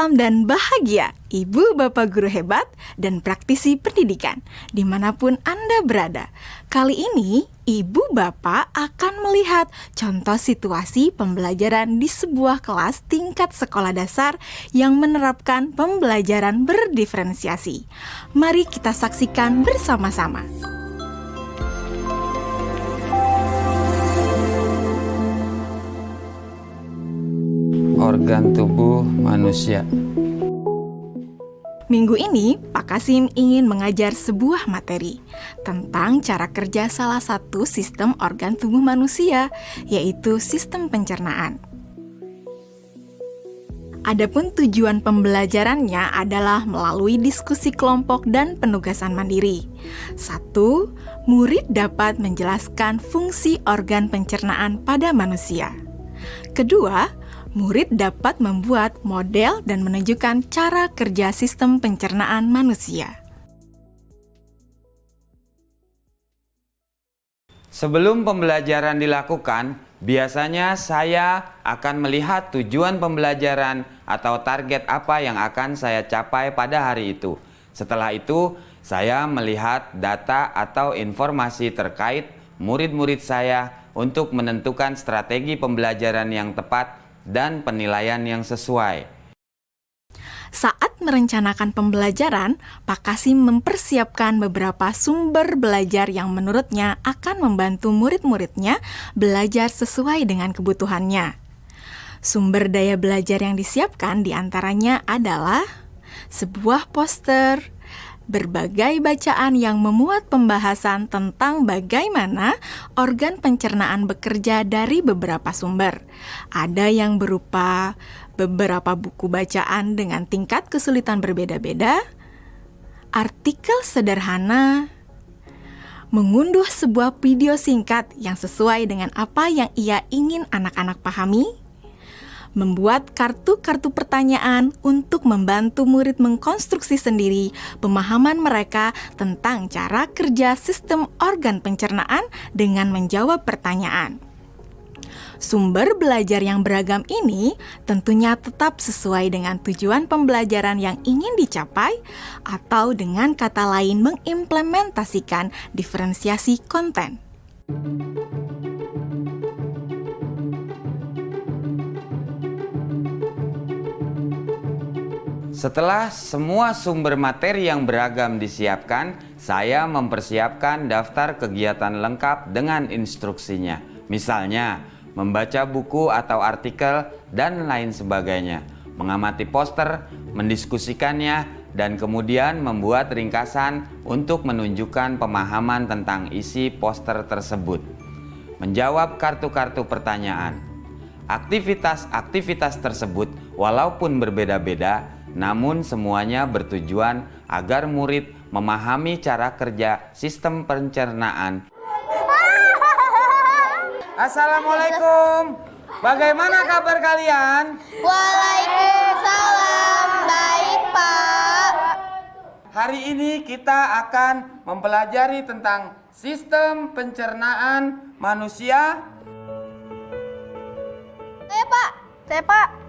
Salam dan bahagia, Ibu Bapak Guru hebat dan praktisi pendidikan, dimanapun Anda berada. Kali ini, Ibu Bapak akan melihat contoh situasi pembelajaran di sebuah kelas tingkat sekolah dasar yang menerapkan pembelajaran berdiferensiasi. Mari kita saksikan bersama-sama. Organ tubuh manusia. Minggu ini, Pak Kasim ingin mengajar sebuah materi tentang cara kerja salah satu sistem organ tubuh manusia, yaitu sistem pencernaan. Adapun tujuan pembelajarannya adalah melalui diskusi kelompok dan penugasan mandiri. 1. Murid dapat menjelaskan fungsi organ pencernaan pada manusia. Kedua, murid dapat membuat model dan menunjukkan cara kerja sistem pencernaan manusia. Sebelum pembelajaran dilakukan, biasanya saya akan melihat tujuan pembelajaran atau target apa yang akan saya capai pada hari itu. Setelah itu, saya melihat data atau informasi terkait murid-murid saya untuk menentukan strategi pembelajaran yang tepat dan penilaian yang sesuai. Saat merencanakan pembelajaran, Pak Kasim mempersiapkan beberapa sumber belajar yang menurutnya akan membantu murid-muridnya belajar sesuai dengan kebutuhannya. Sumber daya belajar yang disiapkan diantaranya adalah sebuah poster, berbagai bacaan yang memuat pembahasan tentang bagaimana organ pencernaan bekerja dari beberapa sumber. Ada yang berupa beberapa buku bacaan dengan tingkat kesulitan berbeda-beda, artikel sederhana, mengunduh sebuah video singkat yang sesuai dengan apa yang ia ingin anak-anak pahami, membuat kartu-kartu pertanyaan untuk membantu murid mengkonstruksi sendiri pemahaman mereka tentang cara kerja sistem organ pencernaan dengan menjawab pertanyaan. Sumber belajar yang beragam ini tentunya tetap sesuai dengan tujuan pembelajaran yang ingin dicapai atau dengan kata lain mengimplementasikan diferensiasi konten. Setelah semua sumber materi yang beragam disiapkan, saya mempersiapkan daftar kegiatan lengkap dengan instruksinya. Misalnya, membaca buku atau artikel dan lain sebagainya, mengamati poster, mendiskusikannya, dan kemudian membuat ringkasan untuk menunjukkan pemahaman tentang isi poster tersebut. Menjawab kartu-kartu pertanyaan. Aktivitas-aktivitas tersebut walaupun berbeda-beda, namun semuanya bertujuan agar murid memahami cara kerja sistem pencernaan. Assalamualaikum. Bagaimana kabar kalian? Waalaikumsalam. Baik, Pak. Hari ini kita akan mempelajari tentang sistem pencernaan manusia. Saya, Pak.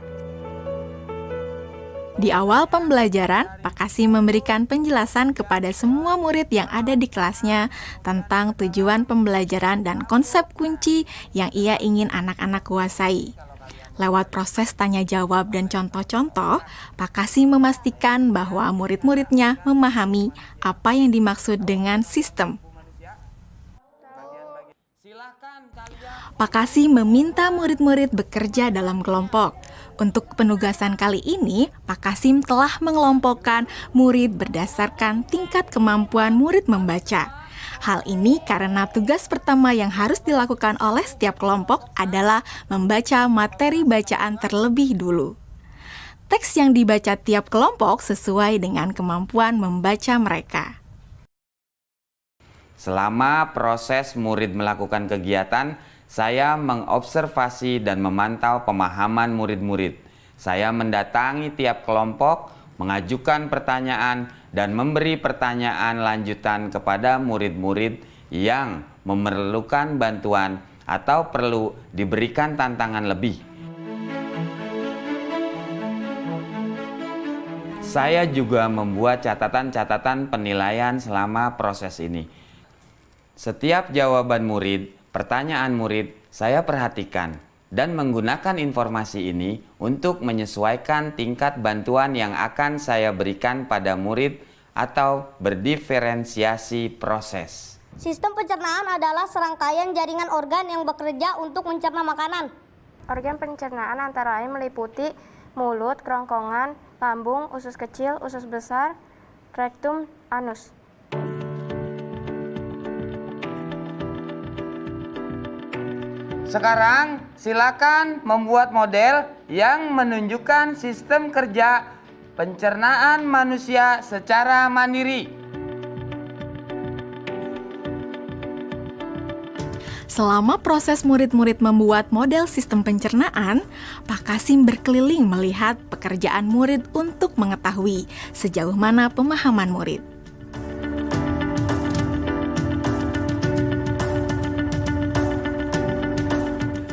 Di awal pembelajaran, Pak Kasim memberikan penjelasan kepada semua murid yang ada di kelasnya tentang tujuan pembelajaran dan konsep kunci yang ia ingin anak-anak kuasai. Lewat proses tanya jawab dan contoh-contoh, Pak Kasim memastikan bahwa murid-muridnya memahami apa yang dimaksud dengan sistem. Pak Kasim meminta murid-murid bekerja dalam kelompok. Untuk penugasan kali ini, Pak Kasim telah mengelompokkan murid berdasarkan tingkat kemampuan murid membaca. Hal ini karena tugas pertama yang harus dilakukan oleh setiap kelompok adalah membaca materi bacaan terlebih dulu. Teks yang dibaca tiap kelompok sesuai dengan kemampuan membaca mereka. Selama proses murid melakukan kegiatan, saya mengobservasi dan memantau pemahaman murid-murid. Saya mendatangi tiap kelompok, mengajukan pertanyaan, dan memberi pertanyaan lanjutan kepada murid-murid yang memerlukan bantuan atau perlu diberikan tantangan lebih. Saya juga membuat catatan-catatan penilaian selama proses ini. Setiap jawaban murid, pertanyaan murid, saya perhatikan dan menggunakan informasi ini untuk menyesuaikan tingkat bantuan yang akan saya berikan pada murid atau berdiferensiasi proses. Sistem pencernaan adalah serangkaian jaringan organ yang bekerja untuk mencerna makanan. Organ pencernaan antara lain meliputi mulut, kerongkongan, lambung, usus kecil, usus besar, rektum, anus. Sekarang silakan membuat model yang menunjukkan sistem kerja pencernaan manusia secara mandiri. Selama proses murid-murid membuat model sistem pencernaan, Pak Kasim berkeliling melihat pekerjaan murid untuk mengetahui sejauh mana pemahaman murid.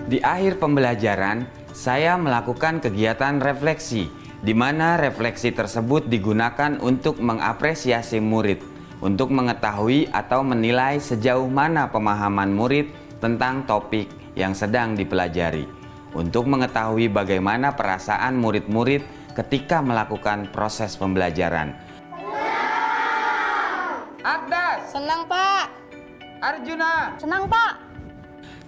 Di akhir pembelajaran, saya melakukan kegiatan refleksi, di mana refleksi tersebut digunakan untuk mengapresiasi murid, untuk mengetahui atau menilai sejauh mana pemahaman murid tentang topik yang sedang dipelajari, untuk mengetahui bagaimana perasaan murid-murid ketika melakukan proses pembelajaran. Agdas, Senang, Pak. Arjuna, Senang, Pak.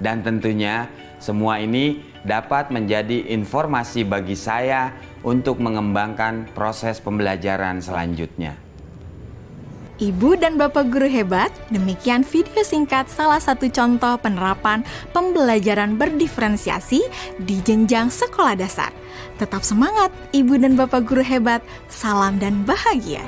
dan tentunya semua ini dapat menjadi informasi bagi saya untuk mengembangkan proses pembelajaran selanjutnya. Ibu dan Bapak guru hebat, demikian video singkat salah satu contoh penerapan pembelajaran berdiferensiasi di jenjang sekolah dasar. Tetap semangat, Ibu dan Bapak guru hebat. Salam dan bahagia.